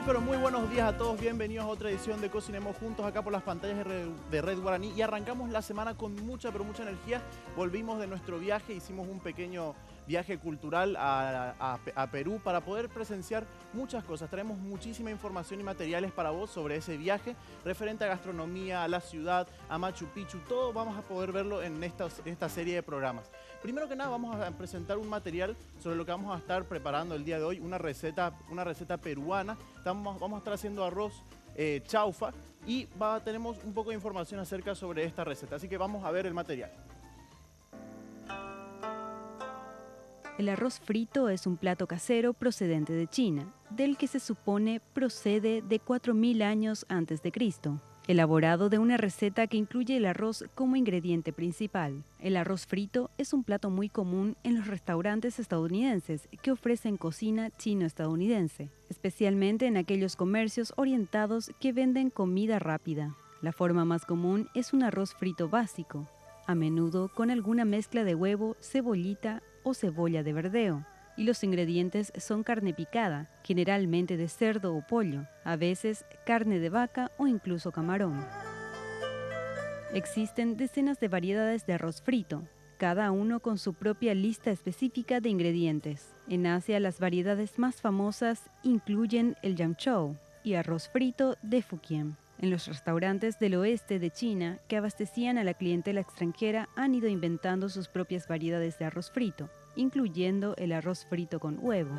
pero muy buenos días a todos, bienvenidos a otra edición de Cocinemos Juntos acá por las pantallas de Red Guaraní y arrancamos la semana con mucha energía. Volvimos de nuestro viaje, hicimos un pequeño viaje cultural a Perú para poder presenciar muchas cosas. Traemos muchísima información y materiales para vos sobre ese viaje referente a gastronomía, a la ciudad, a Machu Picchu, todo vamos a poder verlo en esta serie de programas. Primero que nada vamos a presentar un material sobre lo que vamos a estar preparando el día de hoy, una receta peruana. Vamos a estar haciendo arroz chaufa y tenemos un poco de información acerca sobre esta receta, así que vamos a ver el material. El arroz frito es un plato casero procedente de China, del que se supone procede de 4000 años antes de Cristo, elaborado de una receta que incluye el arroz como ingrediente principal. El arroz frito es un plato muy común en los restaurantes estadounidenses que ofrecen cocina chino-estadounidense, especialmente en aquellos comercios orientados que venden comida rápida. La forma más común es un arroz frito básico, a menudo con alguna mezcla de huevo, cebollita o cebolla de verdeo, y los ingredientes son carne picada, generalmente de cerdo o pollo, a veces carne de vaca o incluso camarón. Existen decenas de variedades de arroz frito, cada uno con su propia lista específica de ingredientes. En Asia, las variedades más famosas incluyen el yangzhou y arroz frito de Fujian. En los restaurantes del oeste de China que abastecían a la clientela extranjera han ido inventando sus propias variedades de arroz frito, incluyendo el arroz frito con huevo.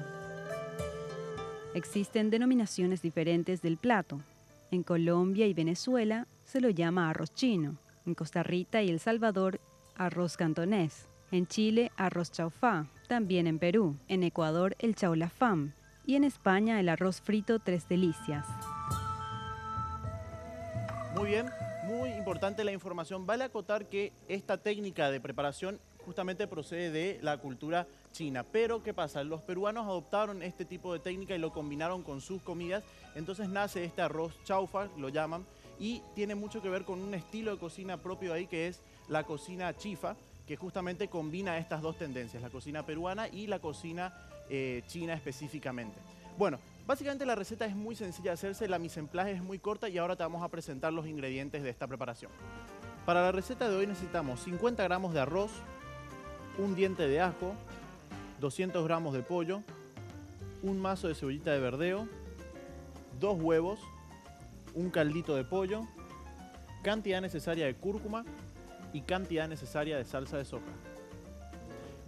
Existen denominaciones diferentes del plato. En Colombia y Venezuela se lo llama arroz chino. En Costa Rica y El Salvador, arroz cantonés. En Chile, arroz chaufá. También en Perú. En Ecuador, el chaulafán. Y en España, el arroz frito Tres Delicias. Muy bien, muy importante la información. Vale acotar que esta técnica de preparación justamente procede de la cultura china. Pero, ¿qué pasa? Los peruanos adoptaron este tipo de técnica y lo combinaron con sus comidas. Entonces nace este arroz chaufa, lo llaman, y tiene mucho que ver con un estilo de cocina propio ahí que es la cocina chifa, que justamente combina estas dos tendencias, la cocina peruana y la cocina china específicamente. Bueno, básicamente la receta es muy sencilla de hacerse, la mise en place es muy corta y ahora te vamos a presentar los ingredientes de esta preparación. Para la receta de hoy necesitamos 50 gramos de arroz, un diente de ajo, 200 gramos de pollo, un mazo de cebollita de verdeo, 2 huevos, un caldito de pollo, cantidad necesaria de cúrcuma y cantidad necesaria de salsa de soja.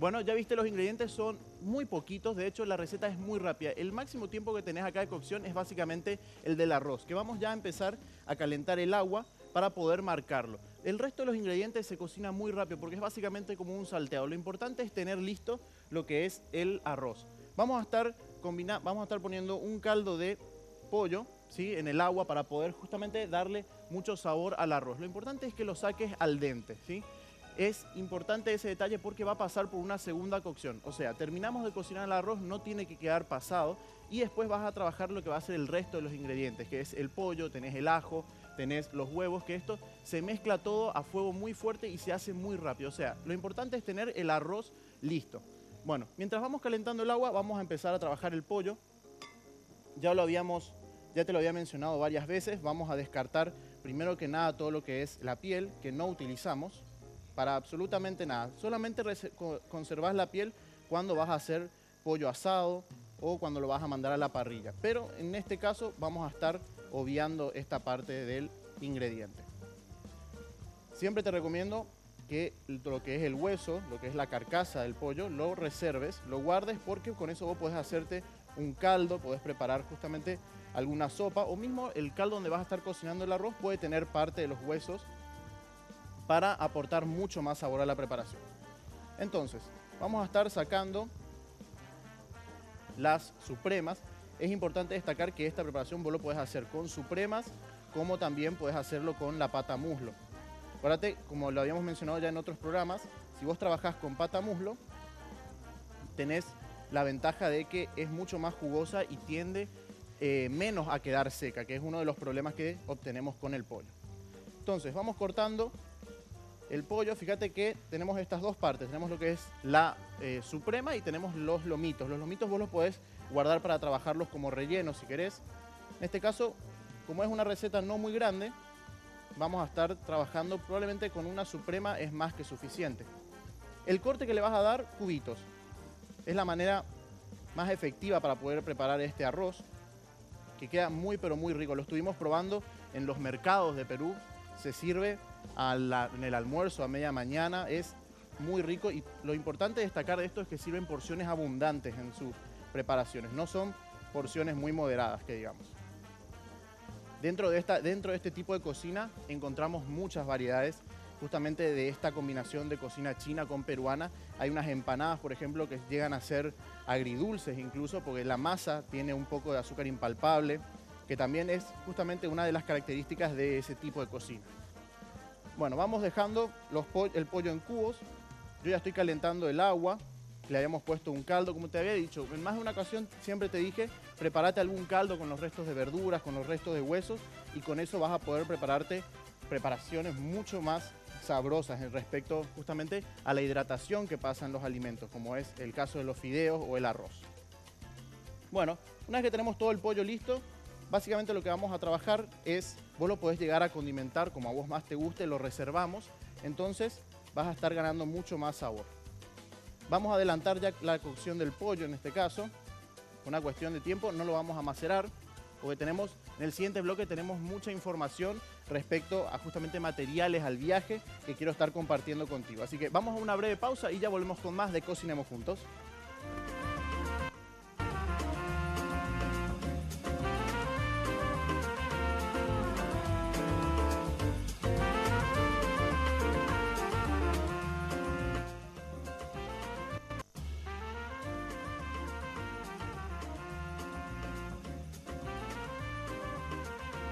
Bueno, ya viste, los ingredientes son muy poquitos, de hecho la receta es muy rápida. El máximo tiempo que tenés acá de cocción es básicamente el del arroz, que vamos ya a empezar a calentar el agua para poder marcarlo. El resto de los ingredientes se cocina muy rápido porque es básicamente como un salteado. Lo importante es tener listo lo que es el arroz. Vamos a estar poniendo un caldo de pollo, ¿sí?, en el agua para poder justamente darle mucho sabor al arroz. Lo importante es que lo saques al dente, ¿sí? Es importante ese detalle porque va a pasar por una segunda cocción. O sea, terminamos de cocinar el arroz, no tiene que quedar pasado y después vas a trabajar lo que va a ser el resto de los ingredientes, que es el pollo, tenés el ajo, tenés los huevos, que esto se mezcla todo a fuego muy fuerte y se hace muy rápido. O sea, lo importante es tener el arroz listo. Bueno, mientras vamos calentando el agua, vamos a empezar a trabajar el pollo. Ya te lo había mencionado varias veces. Vamos a descartar primero que nada todo lo que es la piel, que no utilizamos para absolutamente nada. Solamente conservas la piel cuando vas a hacer pollo asado o cuando lo vas a mandar a la parrilla. Pero en este caso vamos a estar obviando esta parte del ingrediente. Siempre te recomiendo que lo que es el hueso, lo que es la carcasa del pollo, lo reserves, lo guardes, porque con eso vos podés hacerte un caldo, podés preparar justamente alguna sopa, o mismo el caldo donde vas a estar cocinando el arroz puede tener parte de los huesos para aportar mucho más sabor a la preparación. Entonces, vamos a estar sacando las supremas. Es importante destacar que esta preparación vos lo podés hacer con supremas, como también podés hacerlo con la pata muslo. Acuérdate, como lo habíamos mencionado ya en otros programas, si vos trabajás con pata muslo, tenés la ventaja de que es mucho más jugosa y tiende menos a quedar seca, que es uno de los problemas que obtenemos con el pollo. Entonces, vamos cortando el pollo. Fíjate que tenemos estas dos partes. Tenemos lo que es la suprema y tenemos los lomitos. Los lomitos vos los podés guardar para trabajarlos como relleno si querés. En este caso, como es una receta no muy grande, vamos a estar trabajando probablemente con una suprema, es más que suficiente. El corte que le vas a dar, cubitos. Es la manera más efectiva para poder preparar este arroz, que queda muy pero muy rico. Lo estuvimos probando en los mercados de Perú, se sirve en el almuerzo a media mañana, es muy rico y lo importante de destacar de esto es que sirven porciones abundantes en sus preparaciones, no son porciones muy moderadas, que digamos. Dentro de este tipo de cocina encontramos muchas variedades justamente de esta combinación de cocina china con peruana. Hay unas empanadas, por ejemplo, que llegan a ser agridulces incluso, porque la masa tiene un poco de azúcar impalpable, que también es justamente una de las características de ese tipo de cocina. Bueno, vamos dejando el pollo en cubos. Yo ya estoy calentando el agua. Le habíamos puesto un caldo, como te había dicho. En más de una ocasión siempre te dije, prepárate algún caldo con los restos de verduras, con los restos de huesos, y con eso vas a poder prepararte preparaciones mucho más sabrosas en respecto justamente a la hidratación que pasa en los alimentos, como es el caso de los fideos o el arroz. Bueno, una vez que tenemos todo el pollo listo, básicamente lo que vamos a trabajar es, vos lo podés llegar a condimentar como a vos más te guste, lo reservamos, entonces vas a estar ganando mucho más sabor. Vamos a adelantar ya la cocción del pollo en este caso, una cuestión de tiempo, no lo vamos a macerar, porque en el siguiente bloque tenemos mucha información respecto a justamente materiales al viaje que quiero estar compartiendo contigo. Así que vamos a una breve pausa y ya volvemos con más de Cocinemos Juntos.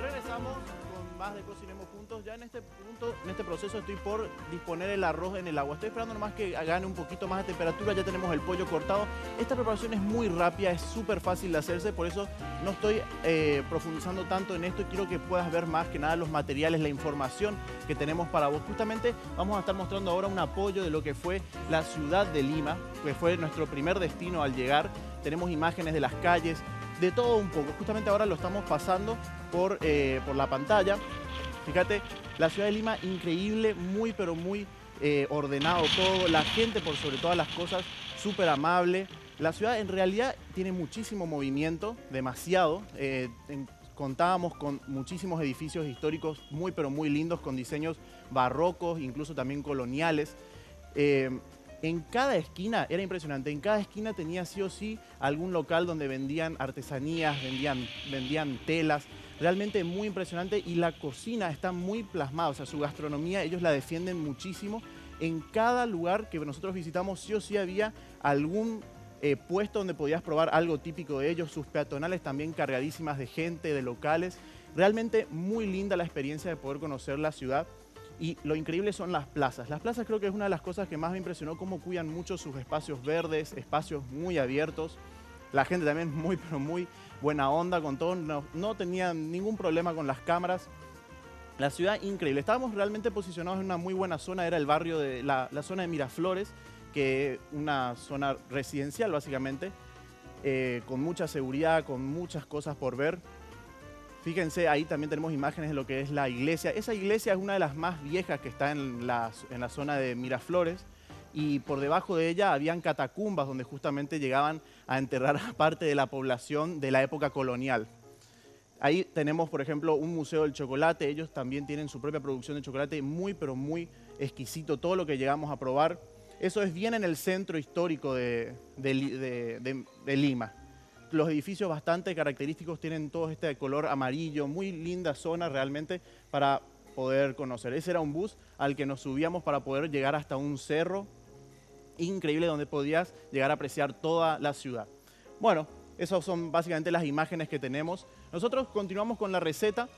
Regresamos con más de Cocinemos Juntos. Ya en este punto, en este proceso estoy por disponer el arroz en el agua. Estoy esperando nomás que gane un poquito más de temperatura. Ya tenemos el pollo cortado. Esta preparación es muy rápida, es súper fácil de hacerse. Por eso no estoy profundizando tanto en esto. Quiero que puedas ver más que nada los materiales, la información que tenemos para vos. Justamente vamos a estar mostrando ahora un apoyo de lo que fue la ciudad de Lima, que fue nuestro primer destino al llegar. Tenemos imágenes de las calles, de todo un poco. Justamente ahora lo estamos pasando por la pantalla. Fíjate, la ciudad de Lima, increíble, muy pero muy ordenado todo. La gente, por sobre todas las cosas, súper amable. La ciudad en realidad tiene muchísimo movimiento, demasiado. Contábamos con muchísimos edificios históricos muy pero muy lindos, con diseños barrocos, incluso también coloniales. En cada esquina, era impresionante, en cada esquina tenía sí o sí algún local donde vendían artesanías, vendían telas, realmente muy impresionante, y la cocina está muy plasmada, o sea, su gastronomía ellos la defienden muchísimo. En cada lugar que nosotros visitamos sí o sí había algún puesto donde podías probar algo típico de ellos, sus peatonales también cargadísimas de gente, de locales. Realmente muy linda la experiencia de poder conocer la ciudad. Y lo increíble son las plazas. Las plazas creo que es una de las cosas que más me impresionó, cómo cuidan mucho sus espacios verdes, espacios muy abiertos. La gente también muy, pero muy buena onda con todo, no tenían ningún problema con las cámaras. La ciudad increíble. Estábamos realmente posicionados en una muy buena zona, era el barrio de la zona de Miraflores, que es una zona residencial básicamente, con mucha seguridad, con muchas cosas por ver. Fíjense, ahí también tenemos imágenes de lo que es la iglesia. Esa iglesia es una de las más viejas que está en la zona de Miraflores, y por debajo de ella habían catacumbas donde justamente llegaban a enterrar a parte de la población de la época colonial. Ahí tenemos, por ejemplo, un museo del chocolate. Ellos también tienen su propia producción de chocolate, muy pero muy exquisito todo lo que llegamos a probar. Eso es bien en el centro histórico de Lima. Los edificios bastante característicos tienen todo este color amarillo, muy linda zona realmente para poder conocer. Ese era un bus al que nos subíamos para poder llegar hasta un cerro increíble donde podías llegar a apreciar toda la ciudad. Bueno, esas son básicamente las imágenes que tenemos. Nosotros continuamos con la receta.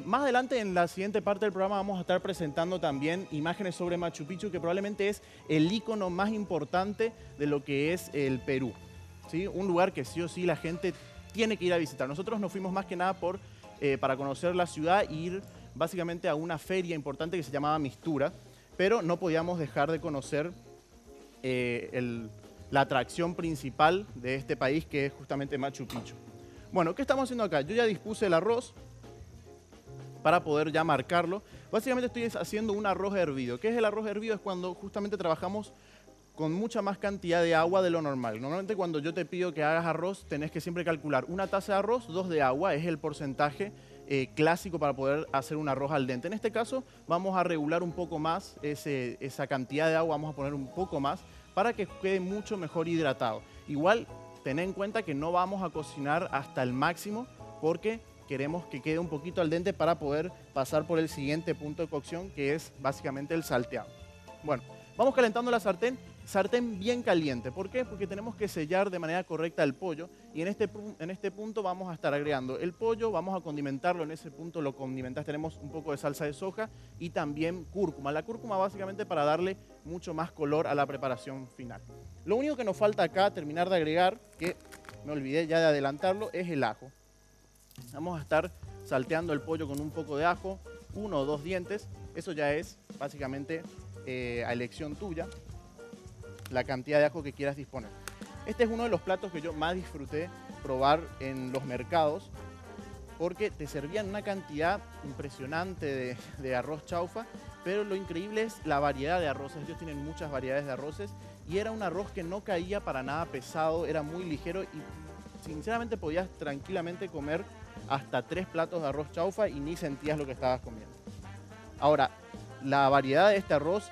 Más adelante en la siguiente parte del programa vamos a estar presentando también imágenes sobre Machu Picchu, que probablemente es el ícono más importante de lo que es el Perú. ¿Sí? Un lugar que sí o sí la gente tiene que ir a visitar. Nosotros nos fuimos más que nada para conocer la ciudad e ir básicamente a una feria importante que se llamaba Mistura, pero no podíamos dejar de conocer la atracción principal de este país, que es justamente Machu Picchu. Bueno, ¿qué estamos haciendo acá? Yo ya dispuse el arroz para poder ya marcarlo. Básicamente estoy haciendo un arroz hervido. ¿Qué es el arroz hervido? Es cuando justamente trabajamos con mucha más cantidad de agua de lo normal. Normalmente cuando yo te pido que hagas arroz, tenés que siempre calcular una taza de arroz, 2 de agua, es el porcentaje clásico para poder hacer un arroz al dente. En este caso vamos a regular un poco más esa cantidad de agua, vamos a poner un poco más para que quede mucho mejor hidratado. Igual, ten en cuenta que no vamos a cocinar hasta el máximo porque queremos que quede un poquito al dente para poder pasar por el siguiente punto de cocción, que es básicamente el salteado. Bueno, vamos calentando la sartén bien caliente. ¿Por qué? Porque tenemos que sellar de manera correcta el pollo y en este punto vamos a estar agregando el pollo, vamos a condimentarlo, en ese punto lo condimentas, tenemos un poco de salsa de soja y también cúrcuma. La cúrcuma básicamente para darle mucho más color a la preparación final. Lo único que nos falta acá terminar de agregar, que me olvidé ya de adelantarlo, es el ajo. Vamos a estar salteando el pollo con un poco de ajo, 1 o 2 dientes, eso ya es básicamente a elección tuya, la cantidad de ajo que quieras disponer. Este es uno de los platos que yo más disfruté probar en los mercados porque te servían una cantidad impresionante de arroz chaufa, pero lo increíble es la variedad de arroces. Ellos tienen muchas variedades de arroces y era un arroz que no caía para nada pesado, era muy ligero y sinceramente podías tranquilamente comer hasta 3 platos de arroz chaufa y ni sentías lo que estabas comiendo. Ahora, la variedad de este arroz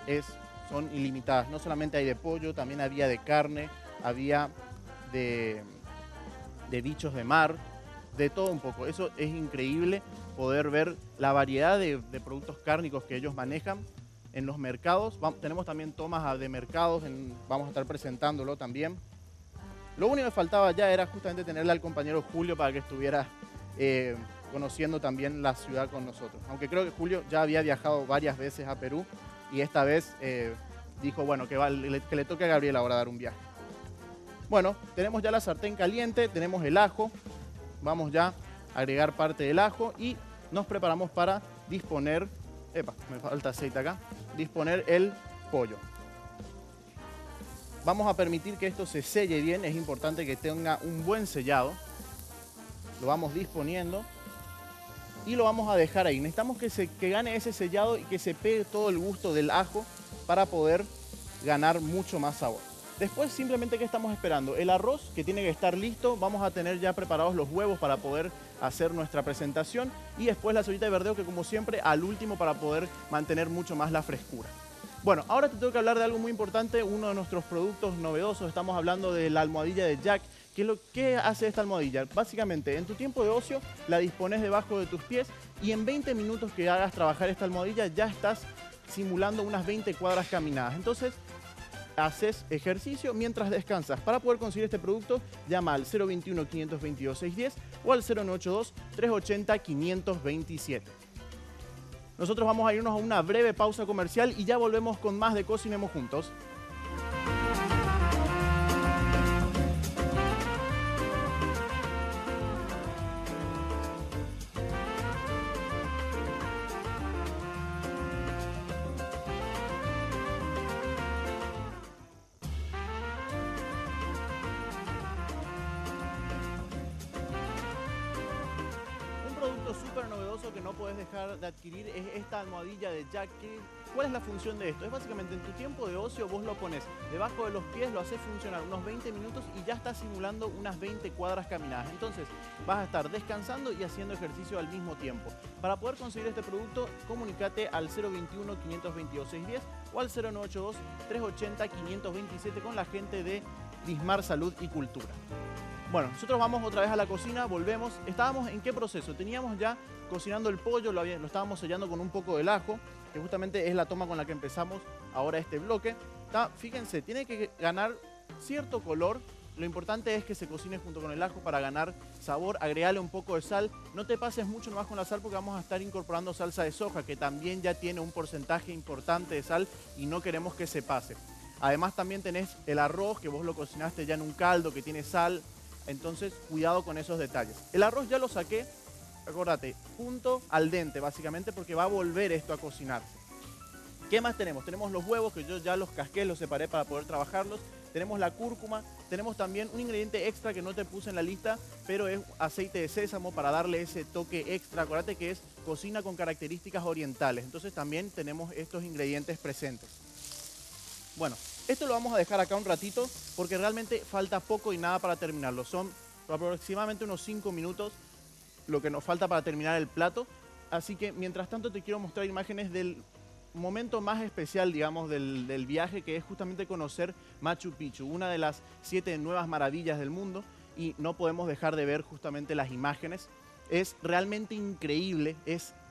son ilimitadas. No solamente hay de pollo, también había de carne, había de bichos de mar, de todo un poco. Eso es increíble poder ver la variedad de productos cárnicos que ellos manejan en los mercados. Tenemos también tomas de mercados, vamos a estar presentándolo también. Lo único que faltaba ya era justamente tenerle al compañero Julio para que estuviera conociendo también la ciudad con nosotros. Aunque creo que Julio ya había viajado varias veces a Perú y esta vez dijo, bueno, que le toque a Gabriel ahora dar un viaje. Bueno, tenemos ya la sartén caliente, tenemos el ajo, vamos ya a agregar parte del ajo y nos preparamos para disponer, me falta aceite acá, disponer el pollo. Vamos a permitir que esto se selle bien, es importante que tenga un buen sellado. Lo vamos disponiendo y lo vamos a dejar ahí. Necesitamos que gane ese sellado y que se pegue todo el gusto del ajo para poder ganar mucho más sabor. Después simplemente, ¿qué estamos esperando? El arroz, que tiene que estar listo. Vamos a tener ya preparados los huevos para poder hacer nuestra presentación y después la cebollita de verdeo, que como siempre al último para poder mantener mucho más la frescura. Bueno, ahora te tengo que hablar de algo muy importante, uno de nuestros productos novedosos. Estamos hablando de la almohadilla de Jack. ¿Qué hace esta almohadilla? Básicamente, en tu tiempo de ocio la dispones debajo de tus pies y en 20 minutos que hagas trabajar esta almohadilla ya estás simulando unas 20 cuadras caminadas. Entonces, haces ejercicio mientras descansas. Para poder conseguir este producto, llama al 021-522-610 o al 0982-380-527. Nosotros vamos a irnos a una breve pausa comercial y ya volvemos con más de Cocinemos Juntos. Súper novedoso que no puedes dejar de adquirir es esta almohadilla de Jack. ¿Cuál es la función de esto? Es básicamente en tu tiempo de ocio vos lo pones debajo de los pies, lo haces funcionar unos 20 minutos y ya estás simulando unas 20 cuadras caminadas. Entonces vas a estar descansando y haciendo ejercicio al mismo tiempo. Para poder conseguir este producto, comunícate al 021-522-610 o al 0982-380-527 con la gente de Lismar Salud y Cultura. Bueno, nosotros vamos otra vez a la cocina, volvemos. ¿Estábamos en qué proceso? Teníamos ya cocinando el pollo, lo estábamos sellando con un poco del ajo, que justamente es la toma con la que empezamos ahora este bloque. Fíjense, tiene que ganar cierto color. Lo importante es que se cocine junto con el ajo para ganar sabor. Agregale un poco de sal. No te pases mucho nomás con la sal porque vamos a estar incorporando salsa de soja, que también ya tiene un porcentaje importante de sal y no queremos que se pase. Además también tenés el arroz, que vos lo cocinaste ya en un caldo, que tiene sal. Entonces, cuidado con esos detalles. El arroz ya lo saqué, acuérdate, junto al dente, básicamente, porque va a volver esto a cocinarse. ¿Qué más tenemos? Tenemos los huevos, que yo ya los casqué, los separé para poder trabajarlos. tenemos la cúrcuma, tenemos también un ingrediente extra que no te puse en la lista, pero es aceite de sésamo para darle ese toque extra. Acuérdate que es cocina con características orientales, entonces también tenemos estos ingredientes presentes. Bueno, esto lo vamos a dejar acá un ratito porque realmente falta poco y nada para terminarlo. Son aproximadamente unos 5 minutos lo que nos falta para terminar el plato. Así que mientras tanto te quiero mostrar imágenes del momento más especial, digamos, del viaje, que es justamente conocer Machu Picchu, una de las 7 nuevas maravillas del mundo, y no podemos dejar de ver justamente las imágenes. Es realmente increíble,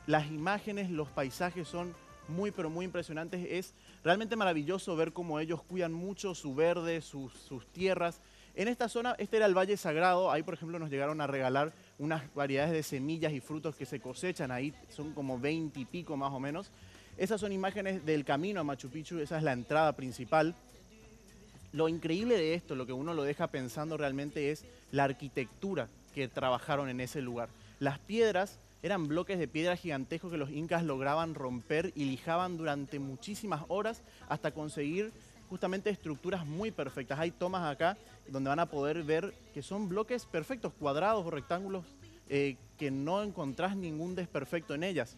las imágenes, los paisajes son muy pero muy impresionantes. Es realmente maravilloso ver cómo ellos cuidan mucho su verde, sus tierras. En esta zona, este era el Valle Sagrado, ahí por ejemplo nos llegaron a regalar unas variedades de semillas y frutos que se cosechan ahí, son como 20 y pico más o menos. Esas son imágenes del camino a Machu Picchu, esa es la entrada principal. Lo increíble de esto, lo que uno lo deja pensando realmente es la arquitectura que trabajaron en ese lugar. Las piedras eran bloques de piedra gigantescos que los incas lograban romper y lijaban durante muchísimas horas hasta conseguir justamente estructuras muy perfectas. Hay tomas acá donde van a poder ver que son bloques perfectos, cuadrados o rectángulos, que no encontrás ningún desperfecto en ellas.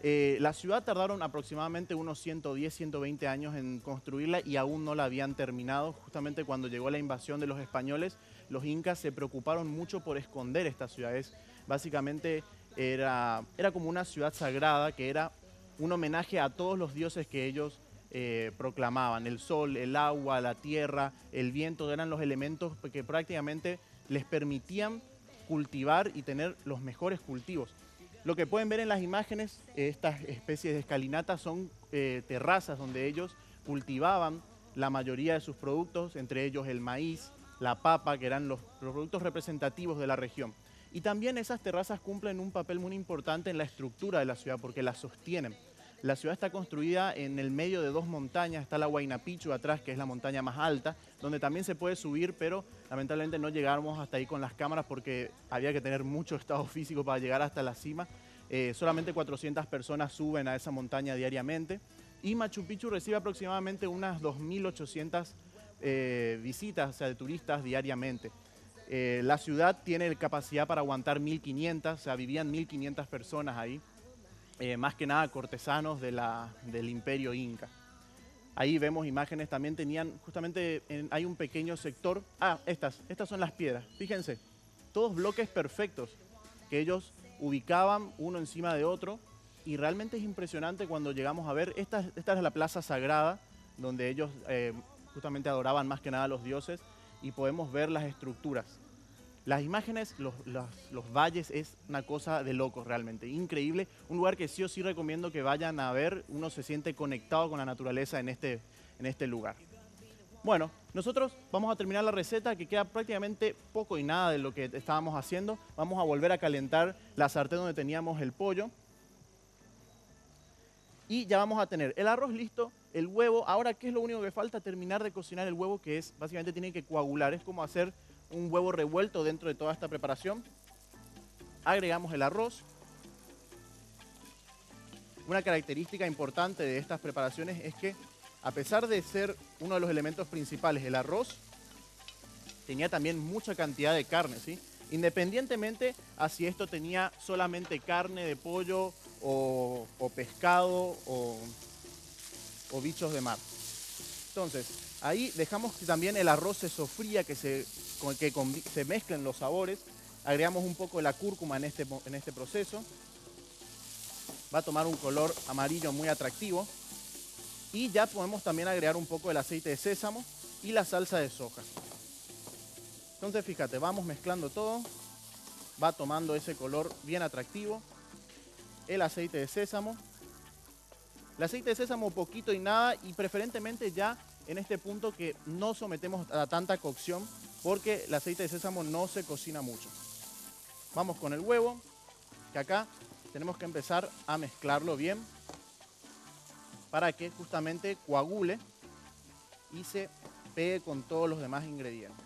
La ciudad tardaron aproximadamente unos 110, 120 años en construirla y aún no la habían terminado. Justamente cuando llegó la invasión de los españoles, los incas se preocuparon mucho por esconder estas ciudades. Básicamente era como una ciudad sagrada que era un homenaje a todos los dioses que ellos proclamaban. El sol, el agua, la tierra, el viento eran los elementos que prácticamente les permitían cultivar y tener los mejores cultivos. Lo que pueden ver en las imágenes, estas especies de escalinatas son terrazas donde ellos cultivaban la mayoría de sus productos, entre ellos el maíz, la papa, que eran los productos representativos de la región. Y también esas terrazas cumplen un papel muy importante en la estructura de la ciudad porque la sostienen. La ciudad está construida en el medio de 2 montañas, está la Huayna Picchu atrás, que es la montaña más alta, donde también se puede subir, pero lamentablemente no llegamos hasta ahí con las cámaras porque había que tener mucho estado físico para llegar hasta la cima. Solamente 400 personas suben a esa montaña diariamente y Machu Picchu recibe aproximadamente unas 2.800 visitas, o sea, de turistas diariamente. La ciudad tiene capacidad para aguantar 1.500, o sea, vivían 1.500 personas ahí. Más que nada cortesanos del imperio inca. Ahí vemos imágenes, también tenían, justamente hay un pequeño sector. Estas son las piedras, fíjense, todos bloques perfectos que ellos ubicaban uno encima de otro y realmente es impresionante cuando llegamos a ver, esta es la plaza sagrada donde ellos justamente adoraban más que nada a los dioses y podemos ver las estructuras. Las imágenes, los valles es una cosa de locos realmente, increíble. Un lugar que sí o sí recomiendo que vayan a ver, uno se siente conectado con la naturaleza en este lugar. Bueno, nosotros vamos a terminar la receta que queda prácticamente poco y nada de lo que estábamos haciendo. Vamos a volver a calentar la sartén donde teníamos el pollo. Y ya vamos a tener el arroz listo, el huevo. Ahora, ¿qué es lo único que falta? Terminar de cocinar el huevo, que es, básicamente tiene que coagular. Es como hacer un huevo revuelto dentro de toda esta preparación. Agregamos el arroz. Una característica importante de estas preparaciones es que, a pesar de ser uno de los elementos principales, el arroz tenía también mucha cantidad de carne, ¿sí? Independientemente a si esto tenía solamente carne de pollo o pescado o bichos de mar. Entonces, ahí dejamos que también el arroz se sofría, que se mezclen los sabores. Agregamos un poco de la cúrcuma en este proceso. Va a tomar un color amarillo muy atractivo. Y ya podemos también agregar un poco del aceite de sésamo y la salsa de soja. Entonces, fíjate, vamos mezclando todo. Va tomando ese color bien atractivo. El aceite de sésamo. El aceite de sésamo poquito y nada, y preferentemente ya en este punto que no sometemos a tanta cocción porque el aceite de sésamo no se cocina mucho. Vamos con el huevo, que acá tenemos que empezar a mezclarlo bien para que justamente coagule y se pegue con todos los demás ingredientes.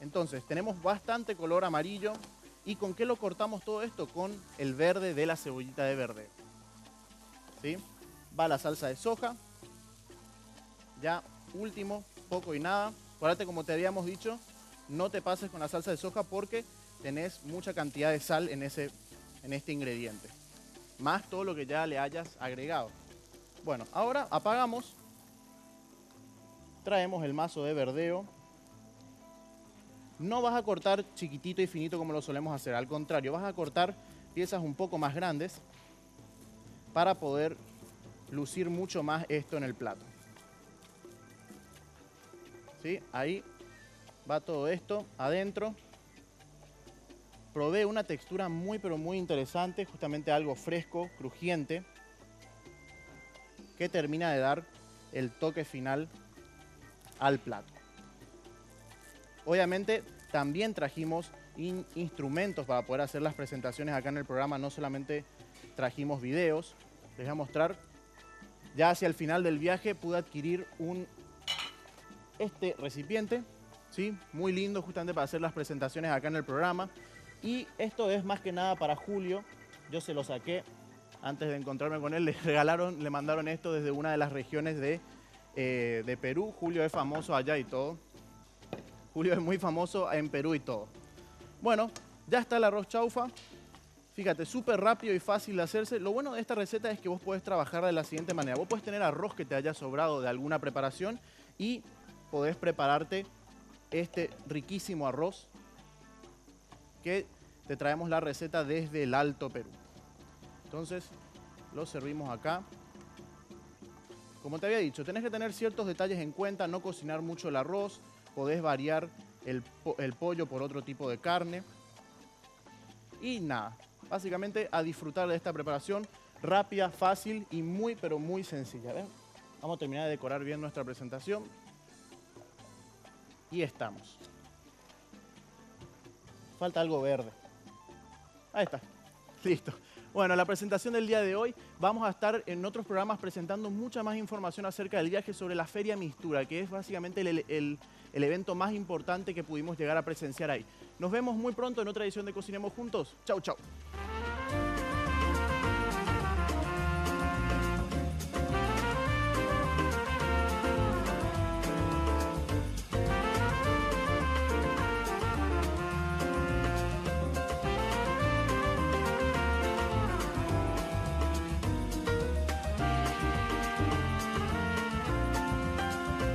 Entonces, tenemos bastante color amarillo. ¿Y con qué lo cortamos todo esto? Con el verde de la cebollita de verdeo. ¿Sí? Va la salsa de soja. ya último, poco y nada. Acuérdate, como te habíamos dicho, no te pases con la salsa de soja porque tenés mucha cantidad de sal en este ingrediente, más todo lo que ya le hayas agregado. Bueno, ahora apagamos, traemos el mazo de verdeo. No vas a cortar chiquitito y finito como lo solemos hacer, al contrario, vas a cortar piezas un poco más grandes para poder lucir mucho más esto en el plato. ¿Sí? Ahí va todo esto adentro. Provee una textura muy pero muy interesante, justamente algo fresco, crujiente, que termina de dar el toque final al plato. Obviamente también trajimos instrumentos para poder hacer las presentaciones acá en el programa, no solamente trajimos videos. Les voy a mostrar, ya hacia el final del viaje pude adquirir este recipiente, ¿sí? Muy lindo justamente para hacer las presentaciones acá en el programa. Y esto es más que nada para Julio, yo se lo saqué antes de encontrarme con él, le mandaron esto desde una de las regiones de Perú. Julio es famoso allá y todo. Julio es muy famoso en Perú y todo. Bueno, ya está el arroz chaufa. Fíjate, súper rápido y fácil de hacerse. Lo bueno de esta receta es que vos podés trabajar de la siguiente manera. Vos podés tener arroz que te haya sobrado de alguna preparación y podés prepararte este riquísimo arroz que te traemos la receta desde el Alto Perú. Entonces, lo servimos acá. Como te había dicho, tenés que tener ciertos detalles en cuenta, no cocinar mucho el arroz, podés variar el pollo por otro tipo de carne. Y nada, básicamente a disfrutar de esta preparación rápida, fácil y muy pero muy sencilla. ¿Ven? Vamos a terminar de decorar bien nuestra presentación. Y estamos. Falta algo verde. Ahí está. Listo. Bueno, la presentación del día de hoy, vamos a estar en otros programas presentando mucha más información acerca del viaje sobre la Feria Mistura, que es básicamente el evento más importante que pudimos llegar a presenciar ahí. Nos vemos muy pronto en otra edición de Cocinemos Juntos. Chau, chau.